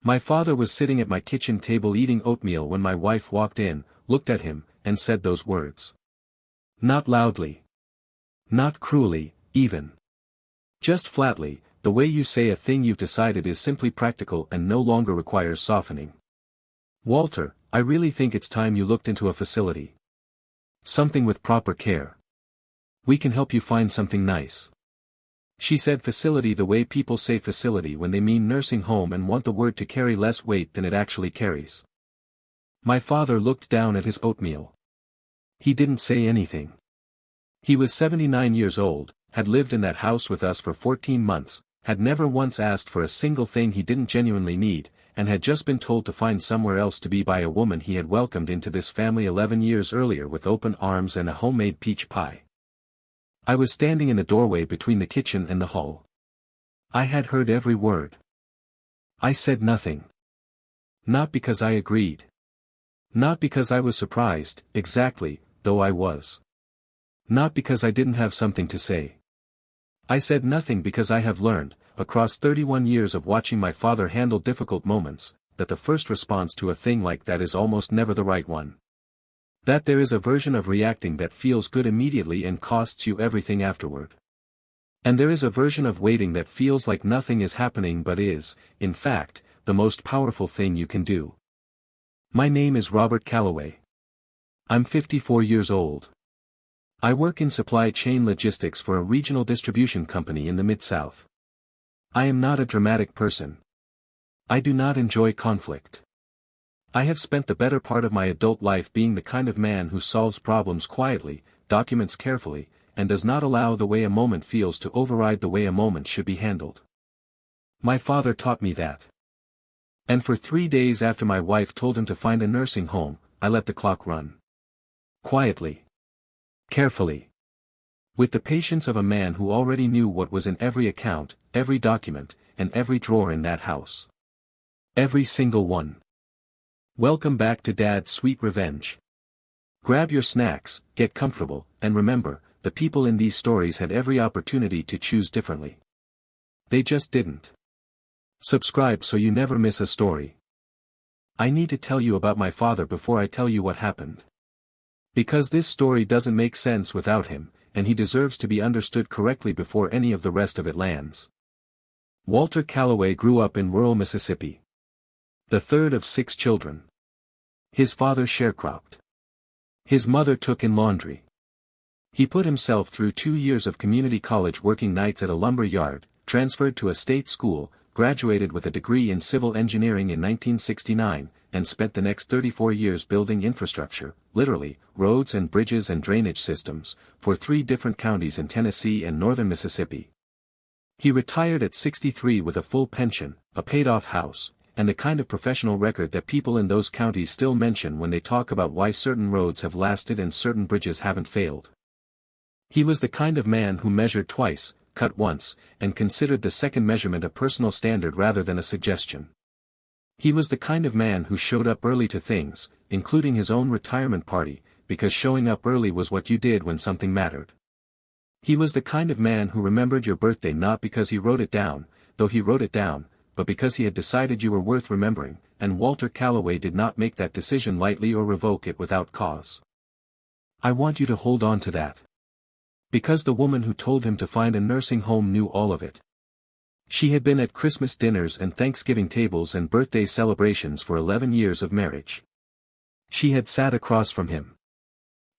My father was sitting at my kitchen table eating oatmeal when my wife walked in, looked at him, and said those words. Not loudly. Not cruelly, even. Just flatly, the way you say a thing you've decided is simply practical and no longer requires softening. Walter, I really think it's time you looked into a facility. Something with proper care. We can help you find something nice. She said facility the way people say facility when they mean nursing home and want the word to carry less weight than it actually carries. My father looked down at his oatmeal. He didn't say anything. He was 79 years old, had lived in that house with us for 14 months, had never once asked for a single thing he didn't genuinely need, and had just been told to find somewhere else to be by a woman he had welcomed into this family 11 years earlier with open arms and a homemade peach pie. I was standing in the doorway between the kitchen and the hall. I had heard every word. I said nothing. Not because I agreed. Not because I was surprised, exactly, though I was. Not because I didn't have something to say. I said nothing because I have learned, across 31 years of watching my father handle difficult moments, that the first response to a thing like that is almost never the right one. That there is a version of reacting that feels good immediately and costs you everything afterward. And there is a version of waiting that feels like nothing is happening but is, in fact, the most powerful thing you can do. My name is Robert Calloway. I'm 54 years old. I work in supply chain logistics for a regional distribution company in the Mid-South. I am not a dramatic person. I do not enjoy conflict. I have spent the better part of my adult life being the kind of man who solves problems quietly, documents carefully, and does not allow the way a moment feels to override the way a moment should be handled. My father taught me that. And for 3 days after my wife told him to find a nursing home, I let the clock run. Quietly. Carefully. With the patience of a man who already knew what was in every account, every document, and every drawer in that house. Every single one. Welcome back to Dad's Sweet Revenge. Grab your snacks, get comfortable, and remember, the people in these stories had every opportunity to choose differently. They just didn't. Subscribe so you never miss a story. I need to tell you about my father before I tell you what happened. Because this story doesn't make sense without him, and he deserves to be understood correctly before any of the rest of it lands. Walter Calloway grew up in rural Mississippi. The third of 6 children. His father sharecropped. His mother took in laundry. He put himself through 2 years of community college working nights at a lumber yard, transferred to a state school, graduated with a degree in civil engineering in 1969, and spent the next 34 years building infrastructure, literally, roads and bridges and drainage systems, for 3 different counties in Tennessee and northern Mississippi. He retired at 63 with a full pension, a paid-off house, and the kind of professional record that people in those counties still mention when they talk about why certain roads have lasted and certain bridges haven't failed. He was the kind of man who measured twice, cut once, and considered the second measurement a personal standard rather than a suggestion. He was the kind of man who showed up early to things, including his own retirement party, because showing up early was what you did when something mattered. He was the kind of man who remembered your birthday not because he wrote it down, though he wrote it down, but because he had decided you were worth remembering, and Walter Calloway did not make that decision lightly or revoke it without cause. I want you to hold on to that. Because the woman who told him to find a nursing home knew all of it. She had been at Christmas dinners and Thanksgiving tables and birthday celebrations for 11 years of marriage. She had sat across from him.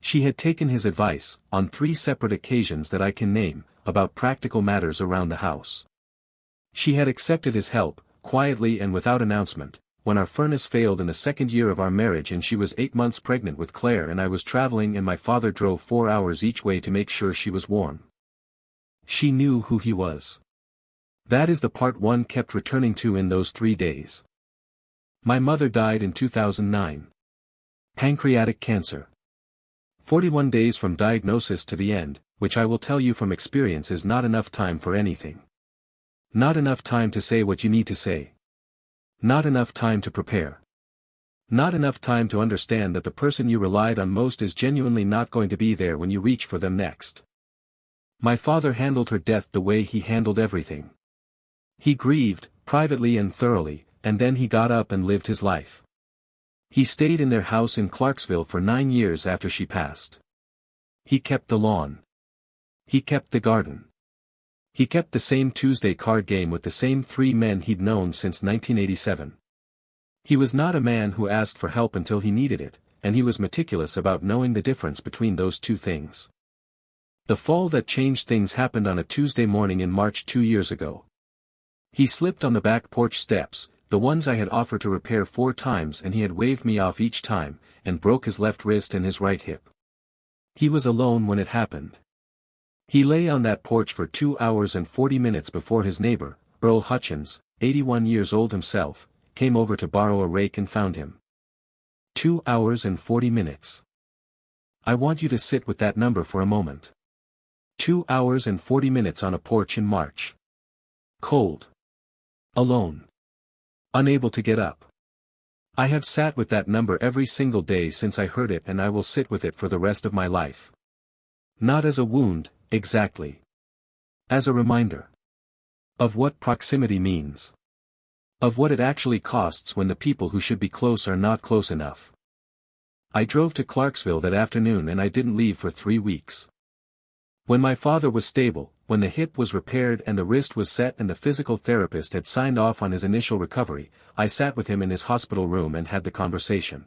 She had taken his advice, on 3 separate occasions that I can name, about practical matters around the house. She had accepted his help, quietly and without announcement, when our furnace failed in the 2nd year of our marriage and she was 8 months pregnant with Claire and I was traveling and my father drove 4 hours each way to make sure she was warm. She knew who he was. That is the part one kept returning to in those 3 days. My mother died in 2009. Pancreatic cancer. 41 days from diagnosis to the end, which I will tell you from experience is not enough time for anything. Not enough time to say what you need to say. Not enough time to prepare. Not enough time to understand that the person you relied on most is genuinely not going to be there when you reach for them next. My father handled her death the way he handled everything. He grieved, privately and thoroughly, and then he got up and lived his life. He stayed in their house in Clarksville for 9 years after she passed. He kept the lawn. He kept the garden. He kept the same Tuesday card game with the same 3 men he'd known since 1987. He was not a man who asked for help until he needed it, and he was meticulous about knowing the difference between those two things. The fall that changed things happened on a Tuesday morning in March 2 years ago. He slipped on the back porch steps, the ones I had offered to repair 4 times, and he had waved me off each time, and broke his left wrist and his right hip. He was alone when it happened. He lay on that porch for 2 hours and 40 minutes before his neighbor, Earl Hutchins, 81 years old himself, came over to borrow a rake and found him. 2 hours and 40 minutes. I want you to sit with that number for a moment. 2 hours and 40 minutes on a porch in March. Cold. Alone. Unable to get up. I have sat with that number every single day since I heard it, and I will sit with it for the rest of my life. Not as a wound, exactly. As a reminder. Of what proximity means. Of what it actually costs when the people who should be close are not close enough. I drove to Clarksville that afternoon, and I didn't leave for 3 weeks. When my father was stable, when the hip was repaired and the wrist was set and the physical therapist had signed off on his initial recovery, I sat with him in his hospital room and had the conversation.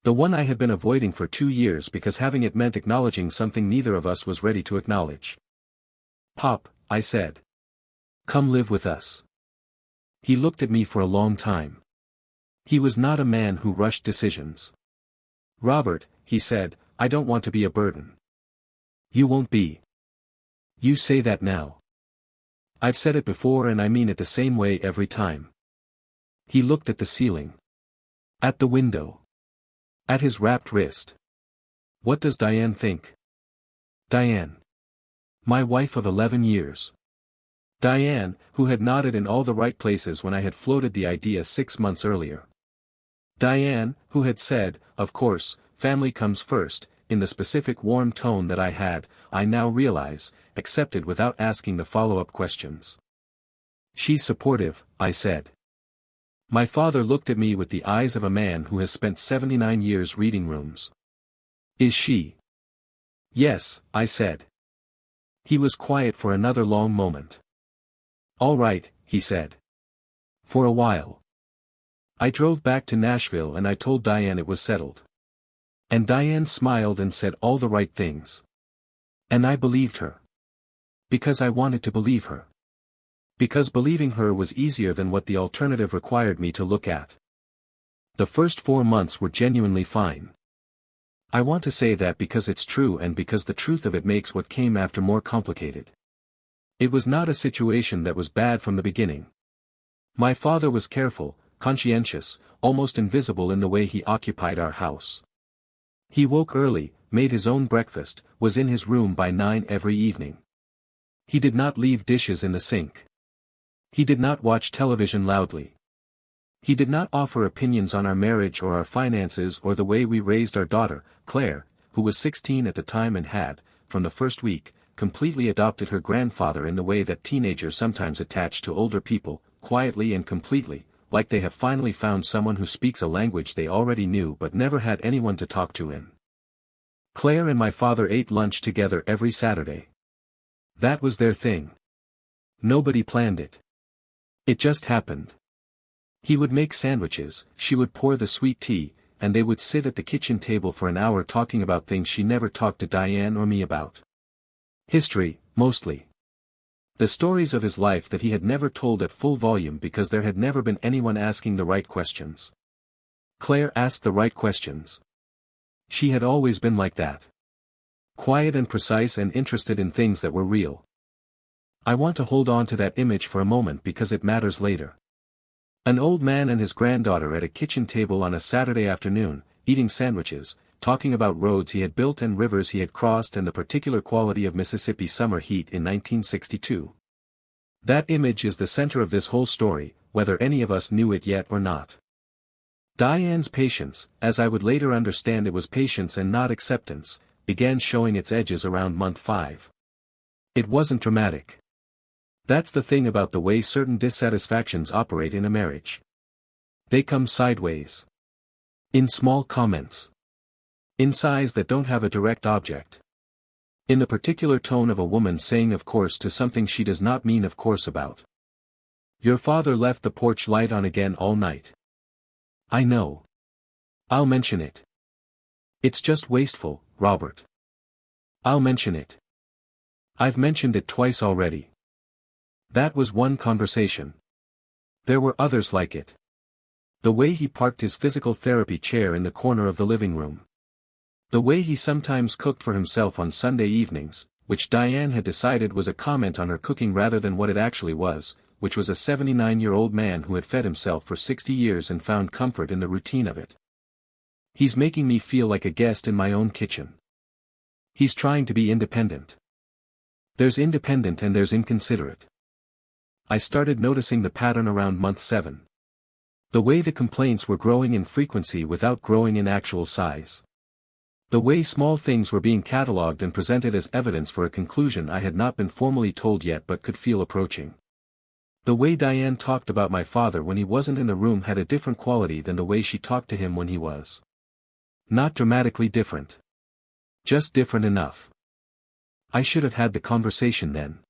The one I had been avoiding for 2 years because having it meant acknowledging something neither of us was ready to acknowledge. "Pop," I said. "Come live with us." He looked at me for a long time. He was not a man who rushed decisions. "Robert," he said, "I don't want to be a burden." "You won't be. You say that now. I've said it before, and I mean it the same way every time." He looked at the ceiling. At the window. At his wrapped wrist. "What does Diane think?" Diane. My wife of 11 years. Diane, who had nodded in all the right places when I had floated the idea 6 months earlier. Diane, who had said, "Of course, family comes first," in the specific warm tone that I had, I now realize, accepted without asking the follow-up questions. "She's supportive," I said. My father looked at me with the eyes of a man who has spent 79 years reading rooms. "Is she?" "Yes," I said. He was quiet for another long moment. "All right," he said. "For a while." I drove back to Nashville and I told Diane it was settled. And Diane smiled and said all the right things. And I believed her. Because I wanted to believe her. Because believing her was easier than what the alternative required me to look at. The first 4 months were genuinely fine. I want to say that because it's true and because the truth of it makes what came after more complicated. It was not a situation that was bad from the beginning. My father was careful, conscientious, almost invisible in the way he occupied our house. He woke early, made his own breakfast, was in his room by 9 every evening. He did not leave dishes in the sink. He did not watch television loudly. He did not offer opinions on our marriage or our finances or the way we raised our daughter, Claire, who was 16 at the time and had, from the first week, completely adopted her grandfather in the way that teenagers sometimes attach to older people, quietly and completely, like they have finally found someone who speaks a language they already knew but never had anyone to talk to in. Claire and my father ate lunch together every Saturday. That was their thing. Nobody planned it. It just happened. He would make sandwiches, she would pour the sweet tea, and they would sit at the kitchen table for an hour talking about things she never talked to Diane or me about. History, mostly. The stories of his life that he had never told at full volume because there had never been anyone asking the right questions. Claire asked the right questions. She had always been like that. Quiet and precise and interested in things that were real. I want to hold on to that image for a moment because it matters later. An old man and his granddaughter at a kitchen table on a Saturday afternoon, eating sandwiches, talking about roads he had built and rivers he had crossed and the particular quality of Mississippi summer heat in 1962. That image is the center of this whole story, whether any of us knew it yet or not. Diane's patience, as I would later understand it was patience and not acceptance, began showing its edges around month 5. It wasn't dramatic. That's the thing about the way certain dissatisfactions operate in a marriage. They come sideways. In small comments. In sighs that don't have a direct object. In the particular tone of a woman saying of course to something she does not mean of course about. Your father left the porch light on again all night. I know. I'll mention it. It's just wasteful, Robert. I'll mention it. I've mentioned it twice already. That was one conversation. There were others like it. The way he parked his physical therapy chair in the corner of the living room. The way he sometimes cooked for himself on Sunday evenings, which Diane had decided was a comment on her cooking rather than what it actually was, which was a 79-year-old man who had fed himself for 60 years and found comfort in the routine of it. He's making me feel like a guest in my own kitchen. He's trying to be independent. There's independent and there's inconsiderate. I started noticing the pattern around month 7. The way the complaints were growing in frequency without growing in actual size. The way small things were being catalogued and presented as evidence for a conclusion I had not been formally told yet but could feel approaching. The way Diane talked about my father when he wasn't in the room had a different quality than the way she talked to him when he was. Not dramatically different. Just different enough. I should have had the conversation then.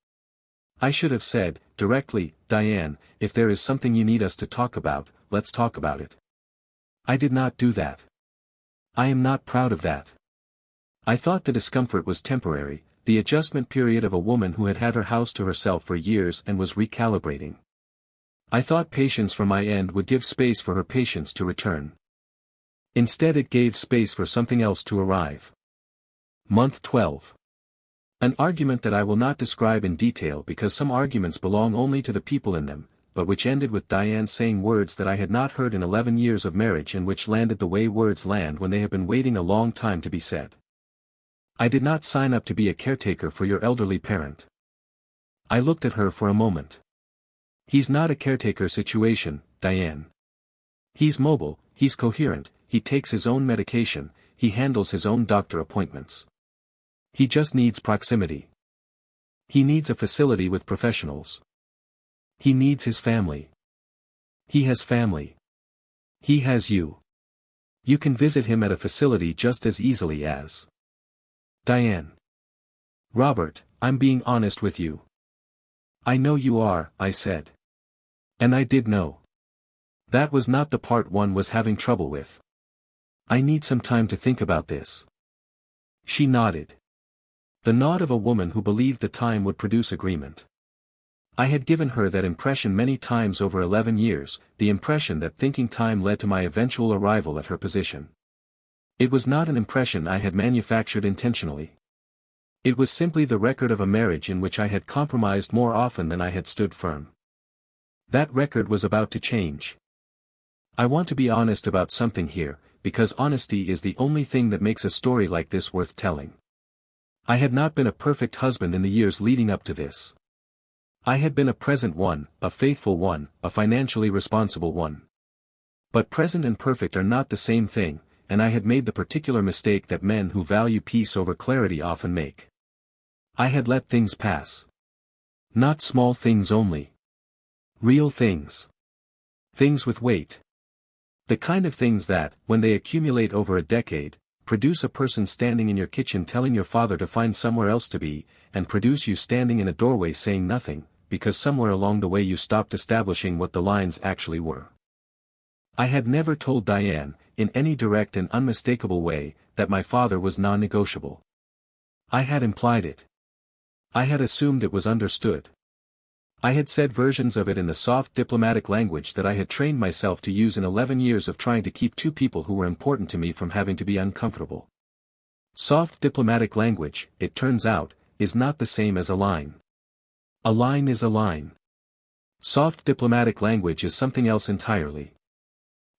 I should have said, directly, Diane, if there is something you need us to talk about, let's talk about it. I did not do that. I am not proud of that. I thought the discomfort was temporary, the adjustment period of a woman who had had her house to herself for years and was recalibrating. I thought patience from my end would give space for her patience to return. Instead it gave space for something else to arrive. Month 12. An argument that I will not describe in detail because some arguments belong only to the people in them, but which ended with Diane saying words that I had not heard in 11 years of marriage and which landed the way words land when they have been waiting a long time to be said. I did not sign up to be a caretaker for your elderly parent. I looked at her for a moment. He's not a caretaker situation, Diane. He's mobile, he's coherent, he takes his own medication, he handles his own doctor appointments. He just needs proximity. He needs a facility with professionals. He needs his family. He has family. He has you. You can visit him at a facility just as easily as. Diane. Robert, I'm being honest with you. I know you are, I said. And I did know. That was not the part one was having trouble with. I need some time to think about this. She nodded. The nod of a woman who believed the time would produce agreement. I had given her that impression many times over 11 years, the impression that thinking time led to my eventual arrival at her position. It was not an impression I had manufactured intentionally. It was simply the record of a marriage in which I had compromised more often than I had stood firm. That record was about to change. I want to be honest about something here, because honesty is the only thing that makes a story like this worth telling. I had not been a perfect husband in the years leading up to this. I had been a present one, a faithful one, a financially responsible one. But present and perfect are not the same thing, and I had made the particular mistake that men who value peace over clarity often make. I had let things pass. Not small things only. Real things. Things with weight. The kind of things that, when they accumulate over a decade, produce a person standing in your kitchen telling your father to find somewhere else to be, and produce you standing in a doorway saying nothing, because somewhere along the way you stopped establishing what the lines actually were. I had never told Diane, in any direct and unmistakable way, that my father was non-negotiable. I had implied it. I had assumed it was understood. I had said versions of it in the soft diplomatic language that I had trained myself to use in 11 years of trying to keep two people who were important to me from having to be uncomfortable. Soft diplomatic language, it turns out, is not the same as a line. A line is a line. Soft diplomatic language is something else entirely.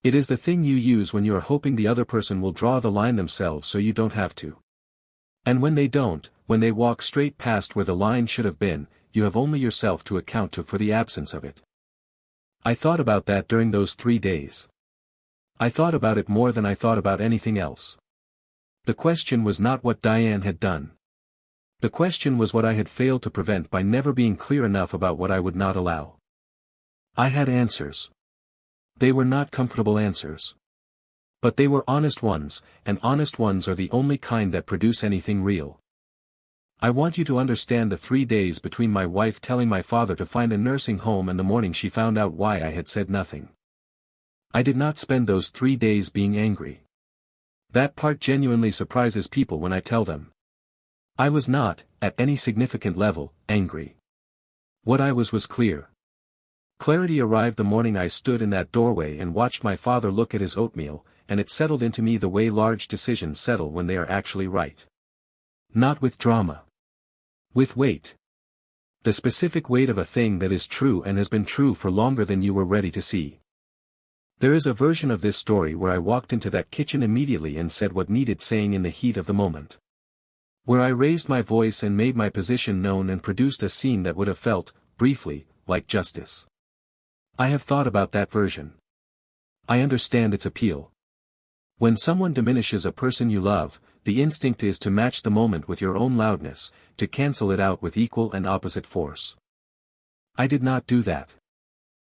It is the thing you use when you are hoping the other person will draw the line themselves so you don't have to. And when they don't, when they walk straight past where the line should have been, you have only yourself to account to for the absence of it. I thought about that during those 3 days. I thought about it more than I thought about anything else. The question was not what Diane had done. The question was what I had failed to prevent by never being clear enough about what I would not allow. I had answers. They were not comfortable answers. But they were honest ones, and honest ones are the only kind that produce anything real. I want you to understand the 3 days between my wife telling my father to find a nursing home and the morning she found out why I had said nothing. I did not spend those 3 days being angry. That part genuinely surprises people when I tell them. I was not, at any significant level, angry. What I was clear. Clarity arrived the morning I stood in that doorway and watched my father look at his oatmeal, and it settled into me the way large decisions settle when they are actually right. Not with drama. With weight. The specific weight of a thing that is true and has been true for longer than you were ready to see. There is a version of this story where I walked into that kitchen immediately and said what needed saying in the heat of the moment. Where I raised my voice and made my position known and produced a scene that would have felt, briefly, like justice. I have thought about that version. I understand its appeal. When someone diminishes a person you love, the instinct is to match the moment with your own loudness, to cancel it out with equal and opposite force. I did not do that.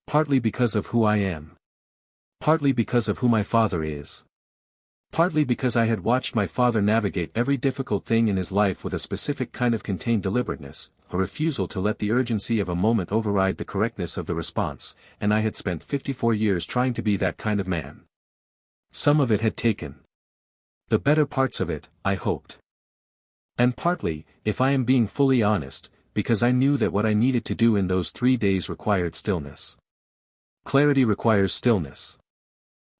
Partly because of who I am. Partly because of who my father is. Partly because I had watched my father navigate every difficult thing in his life with a specific kind of contained deliberateness, a refusal to let the urgency of a moment override the correctness of the response, and I had spent 54 years trying to be that kind of man. Some of it had taken. The better parts of it, I hoped. And partly, if I am being fully honest, because I knew that what I needed to do in those 3 days required stillness. Clarity requires stillness.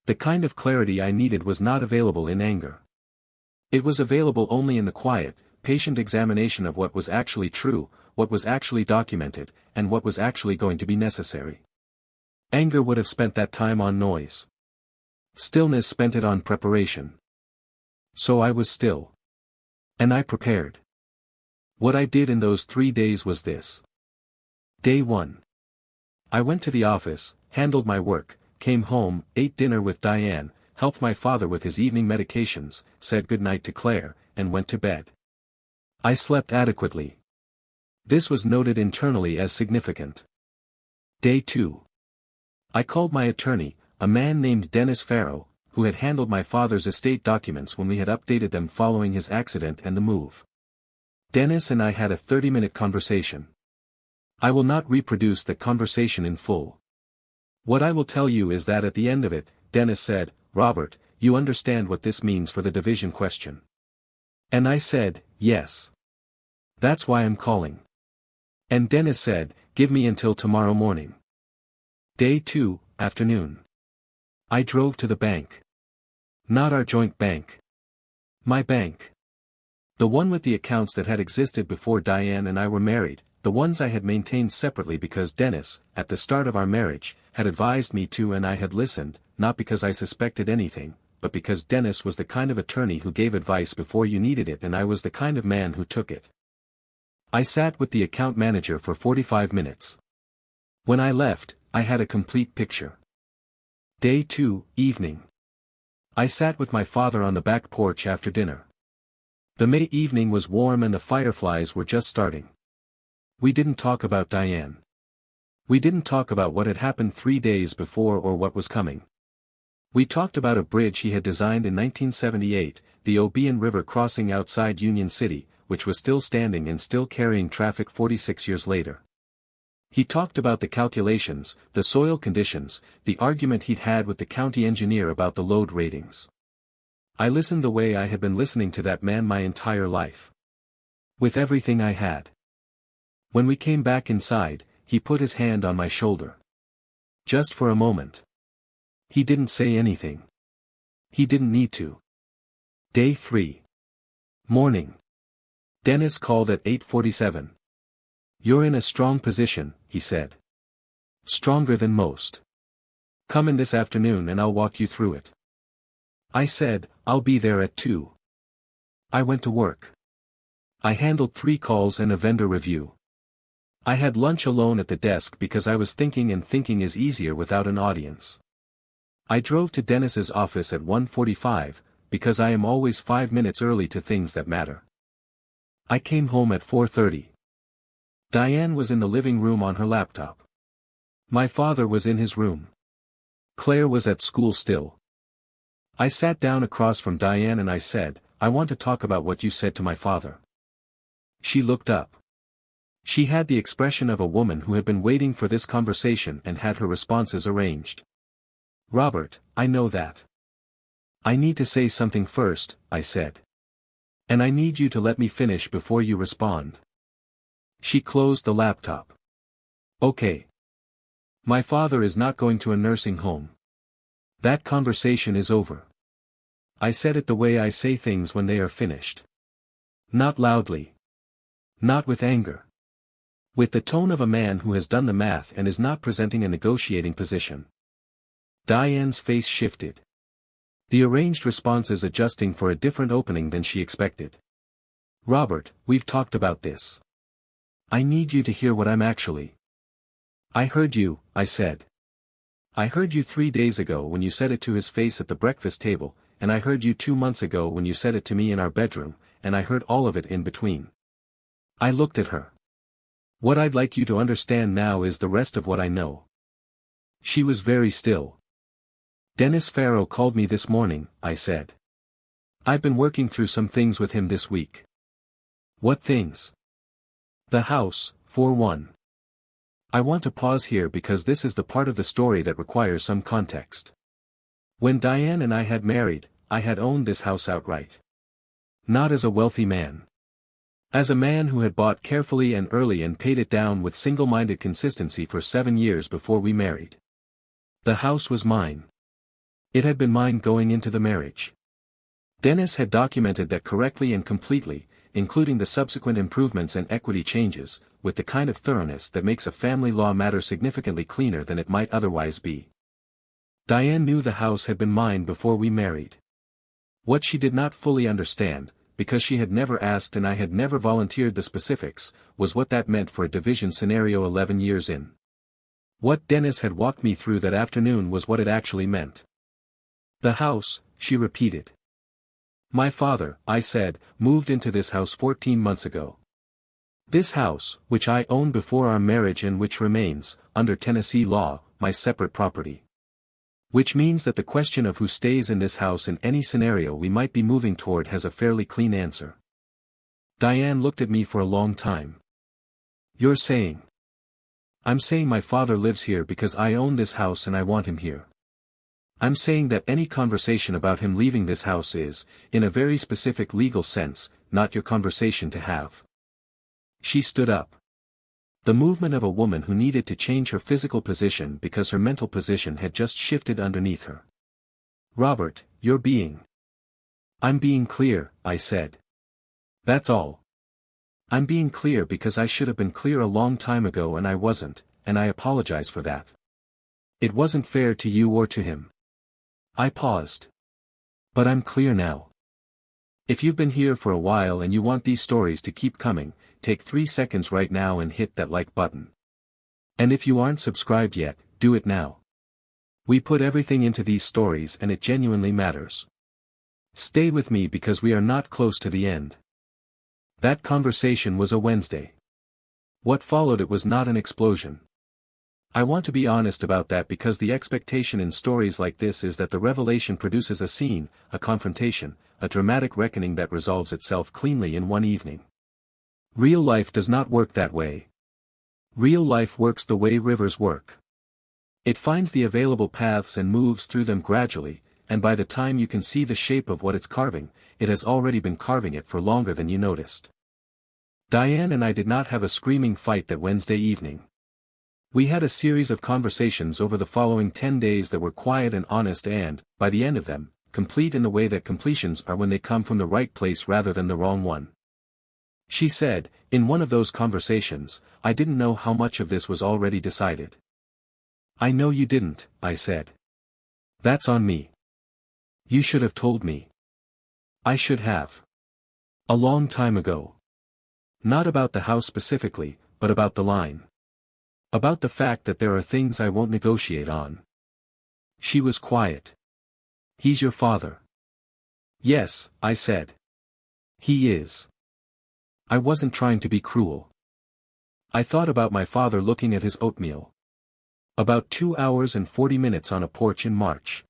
The kind of clarity I needed was not available in anger. It was available only in the quiet, patient examination of what was actually true, what was actually documented, and what was actually going to be necessary. Anger would have spent that time on noise. Stillness spent it on preparation. So I was still. And I prepared. What I did in those 3 days was this. Day 1. I went to the office, handled my work, came home, ate dinner with Diane, helped my father with his evening medications, said goodnight to Claire, and went to bed. I slept adequately. This was noted internally as significant. Day 2. I called my attorney, a man named Dennis Farrow, who had handled my father's estate documents when we had updated them following his accident and the move. Dennis and I had a 30-minute conversation. I will not reproduce the conversation in full. What I will tell you is that at the end of it, Dennis said, "Robert, you understand what this means for the division question." And I said, "Yes. That's why I'm calling." And Dennis said, "Give me until tomorrow morning." Day 2, afternoon. I drove to the bank. Not our joint bank. My bank. The one with the accounts that had existed before Diane and I were married, the ones I had maintained separately because Dennis, at the start of our marriage, had advised me to, and I had listened, not because I suspected anything, but because Dennis was the kind of attorney who gave advice before you needed it and I was the kind of man who took it. I sat with the account manager for 45 minutes. When I left, I had a complete picture. Day 2, evening. I sat with my father on the back porch after dinner. The May evening was warm and the fireflies were just starting. We didn't talk about Diane. We didn't talk about what had happened 3 days before or what was coming. We talked about a bridge he had designed in 1978, the Obion River crossing outside Union City, which was still standing and still carrying traffic 46 years later. He talked about the calculations, the soil conditions, the argument he'd had with the county engineer about the load ratings. I listened the way I had been listening to that man my entire life. With everything I had. When we came back inside, he put his hand on my shoulder. Just for a moment. He didn't say anything. He didn't need to. Day 3. Morning. Dennis called at 8:47. "You're in a strong position," he said. "Stronger than most. Come in this afternoon and I'll walk you through it." I said, "I'll be there at 2. I went to work. I handled 3 calls and a vendor review. I had lunch alone at the desk because I was thinking, and thinking is easier without an audience. I drove to Dennis's office at 1:45, because I am always 5 minutes early to things that matter. I came home at 4:30. Diane was in the living room on her laptop. My father was in his room. Claire was at school still. I sat down across from Diane and I said, I want to talk about what you said to my father. She looked up. She had the expression of a woman who had been waiting for this conversation and had her responses arranged. Robert, I know that. I need to say something first, I said. And I need you to let me finish before you respond. She closed the laptop. Okay. My father is not going to a nursing home. That conversation is over. I said it the way I say things when they are finished. Not loudly. Not with anger. With the tone of a man who has done the math and is not presenting a negotiating position. Diane's face shifted. The arranged responses adjusting for a different opening than she expected. Robert, we've talked about this. I need you to hear what I'm actually. I heard you, I said. I heard you 3 days ago when you said it to his face at the breakfast table, and I heard you 2 months ago when you said it to me in our bedroom, and I heard all of it in between. I looked at her. What I'd like you to understand now is the rest of what I know. She was very still. Dennis Farrow called me this morning, I said. I've been working through some things with him this week. What things? The house, for one. I want to pause here because this is the part of the story that requires some context. When Diane and I had married, I had owned this house outright. Not as a wealthy man. As a man who had bought carefully and early and paid it down with single-minded consistency for 7 years before we married. The house was mine. It had been mine going into the marriage. Dennis had documented that correctly and completely, including the subsequent improvements and equity changes, with the kind of thoroughness that makes a family law matter significantly cleaner than it might otherwise be. Diane knew the house had been mine before we married. What she did not fully understand, because she had never asked and I had never volunteered the specifics, was what that meant for a division scenario 11 years in. What Dennis had walked me through that afternoon was what it actually meant. The house, she repeated. My father, I said, moved into this house 14 months ago. This house, which I owned before our marriage and which remains, under Tennessee law, my separate property. Which means that the question of who stays in this house in any scenario we might be moving toward has a fairly clean answer. Diane looked at me for a long time. You're saying? I'm saying my father lives here because I own this house and I want him here. I'm saying that any conversation about him leaving this house is, in a very specific legal sense, not your conversation to have. She stood up. The movement of a woman who needed to change her physical position because her mental position had just shifted underneath her. Robert, you're being. I'm being clear, I said. That's all. I'm being clear because I should have been clear a long time ago and I wasn't, and I apologize for that. It wasn't fair to you or to him. I paused. But I'm clear now. If you've been here for a while and you want these stories to keep coming, take 3 seconds right now and hit that like button. And if you aren't subscribed yet, do it now. We put everything into these stories and it genuinely matters. Stay with me because we are not close to the end. That conversation was a Wednesday. What followed it was not an explosion. I want to be honest about that because the expectation in stories like this is that the revelation produces a scene, a confrontation, a dramatic reckoning that resolves itself cleanly in one evening. Real life does not work that way. Real life works the way rivers work. It finds the available paths and moves through them gradually, and by the time you can see the shape of what it's carving, it has already been carving it for longer than you noticed. Diane and I did not have a screaming fight that Wednesday evening. We had a series of conversations over the following 10 days that were quiet and honest and, by the end of them, complete in the way that completions are when they come from the right place rather than the wrong one. She said, in one of those conversations, I didn't know how much of this was already decided. I know you didn't, I said. That's on me. You should have told me. I should have. A long time ago. Not about the house specifically, but about the line. About the fact that there are things I won't negotiate on. She was quiet. He's your father. Yes, I said. He is. I wasn't trying to be cruel. I thought about my father looking at his oatmeal. About 2 hours and 40 minutes on a porch in March.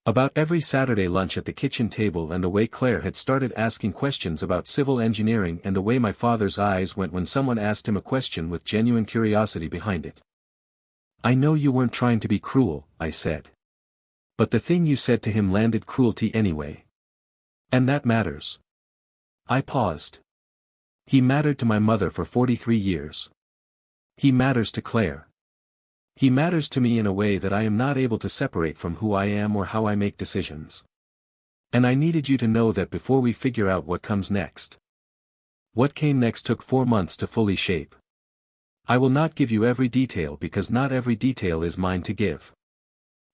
About every Saturday lunch at the kitchen table, and the way Claire had started asking questions about civil engineering, and the way my father's eyes went when someone asked him a question with genuine curiosity behind it. "I know you weren't trying to be cruel," I said. "But the thing you said to him landed cruelty anyway. And that matters." I paused. "He mattered to my mother for 43 years. He matters to Claire. He matters to me in a way that I am not able to separate from who I am or how I make decisions. And I needed you to know that before we figure out what comes next." What came next took 4 months to fully shape. I will not give you every detail because not every detail is mine to give.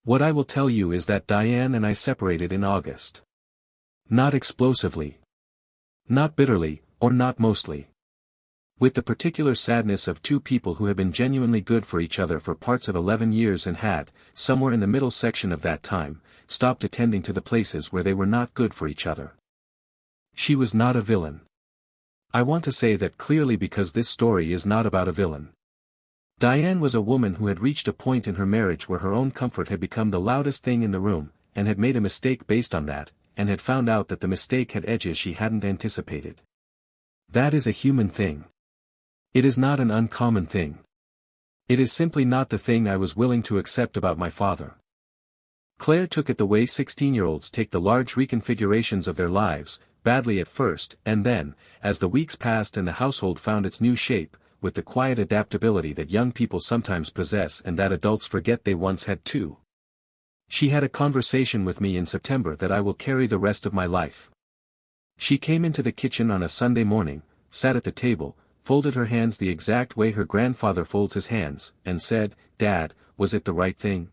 What I will tell you is that Diane and I separated in August. Not explosively. Not bitterly, or not mostly. With the particular sadness of two people who had been genuinely good for each other for parts of 11 years and had, somewhere in the middle section of that time, stopped attending to the places where they were not good for each other. She was not a villain. I want to say that clearly because this story is not about a villain. Diane was a woman who had reached a point in her marriage where her own comfort had become the loudest thing in the room, and had made a mistake based on that, and had found out that the mistake had edges she hadn't anticipated. That is a human thing. It is not an uncommon thing. It is simply not the thing I was willing to accept about my father. Claire took it the way 16-year-olds take the large reconfigurations of their lives, badly at first, and then, as the weeks passed and the household found its new shape, with the quiet adaptability that young people sometimes possess and that adults forget they once had too. She had a conversation with me in September that I will carry the rest of my life. She came into the kitchen on a Sunday morning, sat at the table, folded her hands the exact way her grandfather folds his hands, and said, "Dad, was it the right thing?"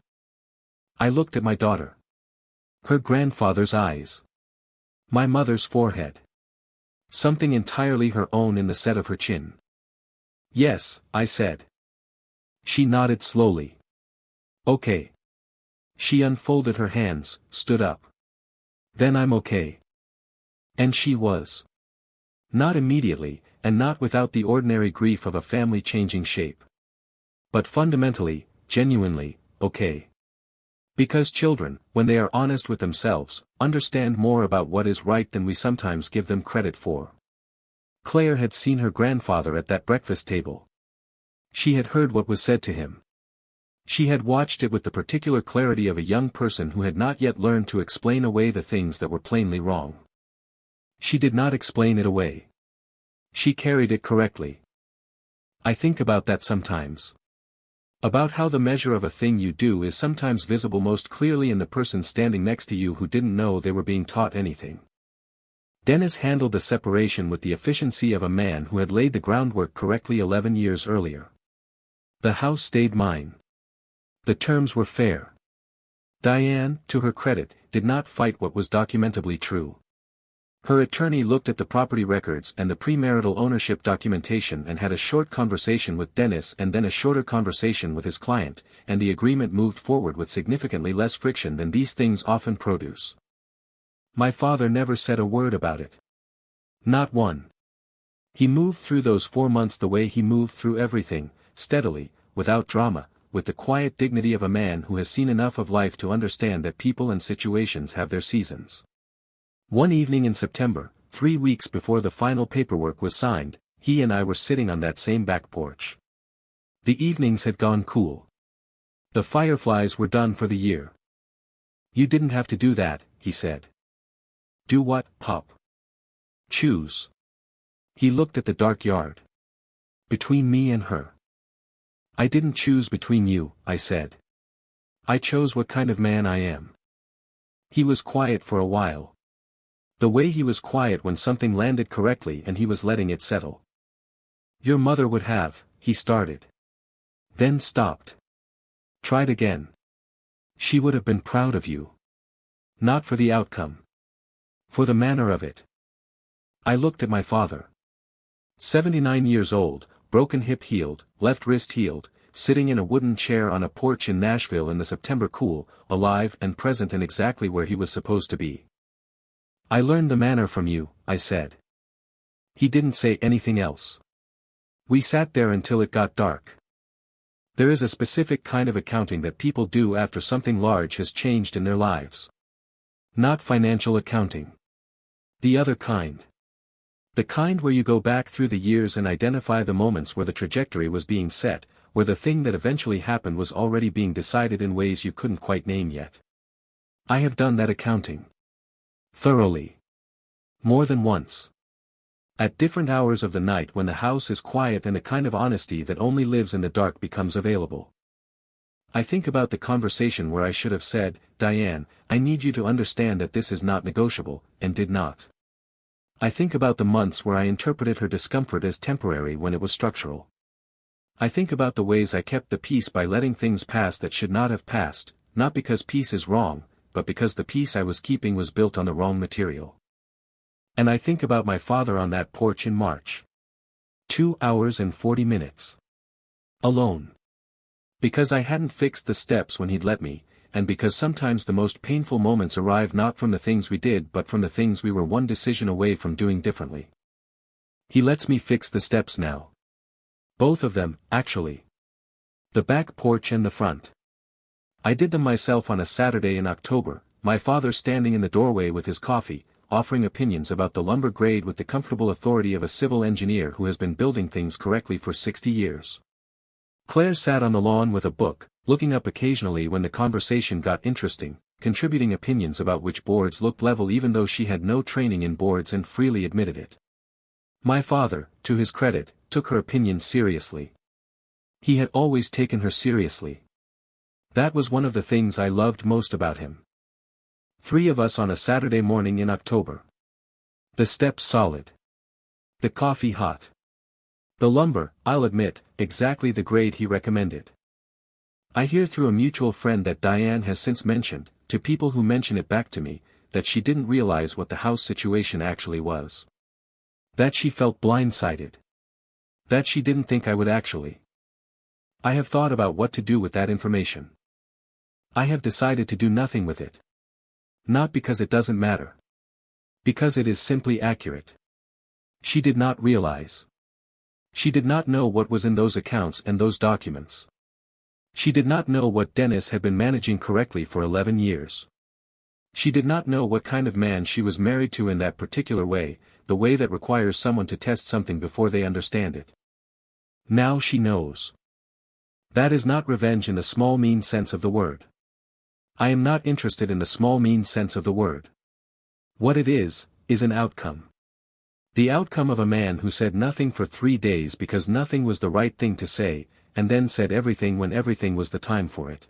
I looked at my daughter. Her grandfather's eyes. My mother's forehead. Something entirely her own in the set of her chin. "Yes," I said. She nodded slowly. "Okay." She unfolded her hands, stood up. "Then I'm okay." And she was. Not immediately, and not without the ordinary grief of a family changing shape. But fundamentally, genuinely, okay. Because children, when they are honest with themselves, understand more about what is right than we sometimes give them credit for. Claire had seen her grandfather at that breakfast table. She had heard what was said to him. She had watched it with the particular clarity of a young person who had not yet learned to explain away the things that were plainly wrong. She did not explain it away. She carried it correctly. I think about that sometimes. About how the measure of a thing you do is sometimes visible most clearly in the person standing next to you who didn't know they were being taught anything. Dennis handled the separation with the efficiency of a man who had laid the groundwork correctly 11 years earlier. The house stayed mine. The terms were fair. Diane, to her credit, did not fight what was documentably true. Her attorney looked at the property records and the premarital ownership documentation and had a short conversation with Dennis and then a shorter conversation with his client, and the agreement moved forward with significantly less friction than these things often produce. My father never said a word about it. Not one. He moved through those 4 months the way he moved through everything, steadily, without drama, with the quiet dignity of a man who has seen enough of life to understand that people and situations have their seasons. One evening in September, 3 weeks before the final paperwork was signed, he and I were sitting on that same back porch. The evenings had gone cool. The fireflies were done for the year. "You didn't have to do that," he said. "Do what, Pop?" "Choose." He looked at the dark yard. "Between me and her." "I didn't choose between you," I said. "I chose what kind of man I am." He was quiet for a while. The way he was quiet when something landed correctly and he was letting it settle. "Your mother would have," he started. Then stopped. Tried again. "She would have been proud of you. Not for the outcome. For the manner of it." I looked at my father. 79 years old, broken hip healed, left wrist healed, sitting in a wooden chair on a porch in Nashville in the September cool, alive and present and exactly where he was supposed to be. "I learned the manner from you," I said. He didn't say anything else. We sat there until it got dark. There is a specific kind of accounting that people do after something large has changed in their lives. Not financial accounting. The other kind. The kind where you go back through the years and identify the moments where the trajectory was being set, where the thing that eventually happened was already being decided in ways you couldn't quite name yet. I have done that accounting. Thoroughly. More than once. At different hours of the night when the house is quiet and a kind of honesty that only lives in the dark becomes available. I think about the conversation where I should have said, "Diane, I need you to understand that this is not negotiable," and did not. I think about the months where I interpreted her discomfort as temporary when it was structural. I think about the ways I kept the peace by letting things pass that should not have passed, not because peace is wrong, but because the peace I was keeping was built on the wrong material. And I think about my father on that porch in March. 2 hours and 40 minutes. Alone. Because I hadn't fixed the steps when he'd let me, and because sometimes the most painful moments arrive not from the things we did but from the things we were one decision away from doing differently. He lets me fix the steps now. Both of them, actually. The back porch and the front. I did them myself on a Saturday in October, my father standing in the doorway with his coffee, offering opinions about the lumber grade with the comfortable authority of a civil engineer who has been building things correctly for 60 years. Claire sat on the lawn with a book, looking up occasionally when the conversation got interesting, contributing opinions about which boards looked level even though she had no training in boards and freely admitted it. My father, to his credit, took her opinions seriously. He had always taken her seriously. That was one of the things I loved most about him. 3 of us on a Saturday morning in October. The steps solid. The coffee hot. The lumber, I'll admit, exactly the grade he recommended. I hear through a mutual friend that Diane has since mentioned, to people who mention it back to me, that she didn't realize what the house situation actually was. That she felt blindsided. That she didn't think I would actually. I have thought about what to do with that information. I have decided to do nothing with it. Not because it doesn't matter. Because it is simply accurate. She did not realize. She did not know what was in those accounts and those documents. She did not know what Dennis had been managing correctly for 11 years. She did not know what kind of man she was married to in that particular way, the way that requires someone to test something before they understand it. Now she knows. That is not revenge in the small mean sense of the word. I am not interested in the small mean sense of the word. What it is an outcome. The outcome of a man who said nothing for 3 days because nothing was the right thing to say, and then said everything when everything was the time for it.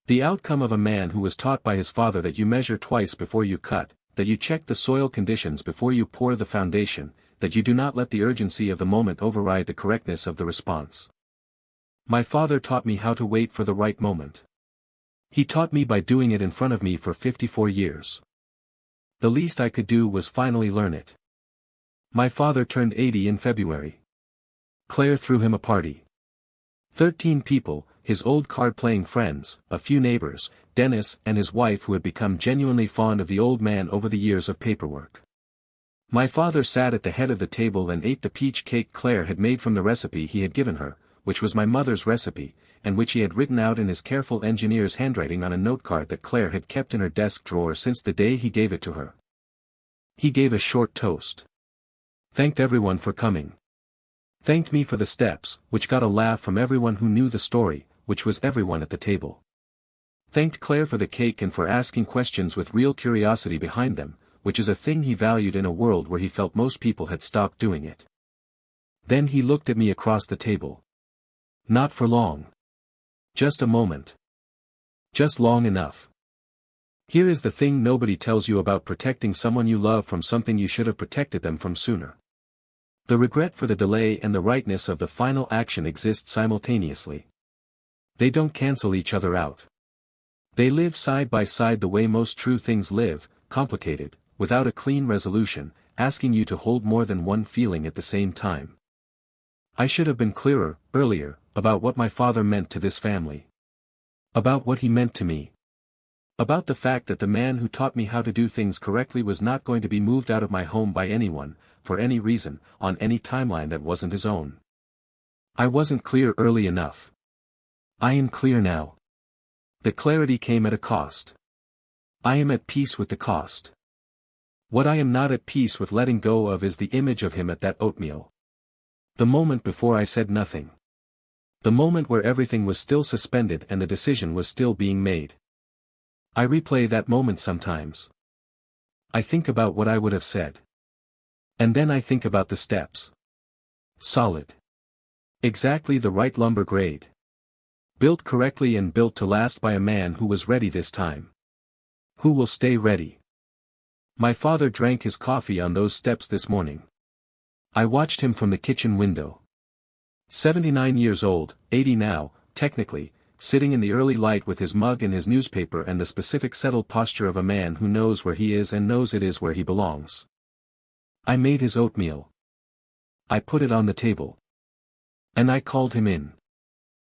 The outcome of a man who was taught by his father that you measure twice before you cut, that you check the soil conditions before you pour the foundation, that you do not let the urgency of the moment override the correctness of the response. My father taught me how to wait for the right moment. He taught me by doing it in front of me for 54 years. The least I could do was finally learn it. My father turned 80 in February. Claire threw him a party. 13 people, his old card-playing friends, a few neighbors, Dennis and his wife who had become genuinely fond of the old man over the years of paperwork. My father sat at the head of the table and ate the peach cake Claire had made from the recipe he had given her, which was my mother's recipe, and which he had written out in his careful engineer's handwriting on a notecard that Claire had kept in her desk drawer since the day he gave it to her. He gave a short toast. Thanked everyone for coming. Thanked me for the steps, which got a laugh from everyone who knew the story, which was everyone at the table. Thanked Claire for the cake and for asking questions with real curiosity behind them, which is a thing he valued in a world where he felt most people had stopped doing it. Then he looked at me across the table. Not for long. Just a moment. Just long enough. Here is the thing nobody tells you about protecting someone you love from something you should have protected them from sooner. The regret for the delay and the rightness of the final action exist simultaneously. They don't cancel each other out. They live side by side the way most true things live, complicated, without a clean resolution, asking you to hold more than one feeling at the same time. I should have been clearer, earlier, about what my father meant to this family. About what he meant to me. About the fact that the man who taught me how to do things correctly was not going to be moved out of my home by anyone, for any reason, on any timeline that wasn't his own. I wasn't clear early enough. I am clear now. The clarity came at a cost. I am at peace with the cost. What I am not at peace with letting go of is the image of him at that oatmeal. The moment before I said nothing. The moment where everything was still suspended and the decision was still being made. I replay that moment sometimes. I think about what I would have said. And then I think about the steps. Solid. Exactly the right lumber grade. Built correctly and built to last by a man who was ready this time. Who will stay ready. My father drank his coffee on those steps this morning. I watched him from the kitchen window. 79 years old, 80 now, technically, sitting in the early light with his mug and his newspaper and the specific settled posture of a man who knows where he is and knows it is where he belongs. I made his oatmeal. I put it on the table. And I called him in.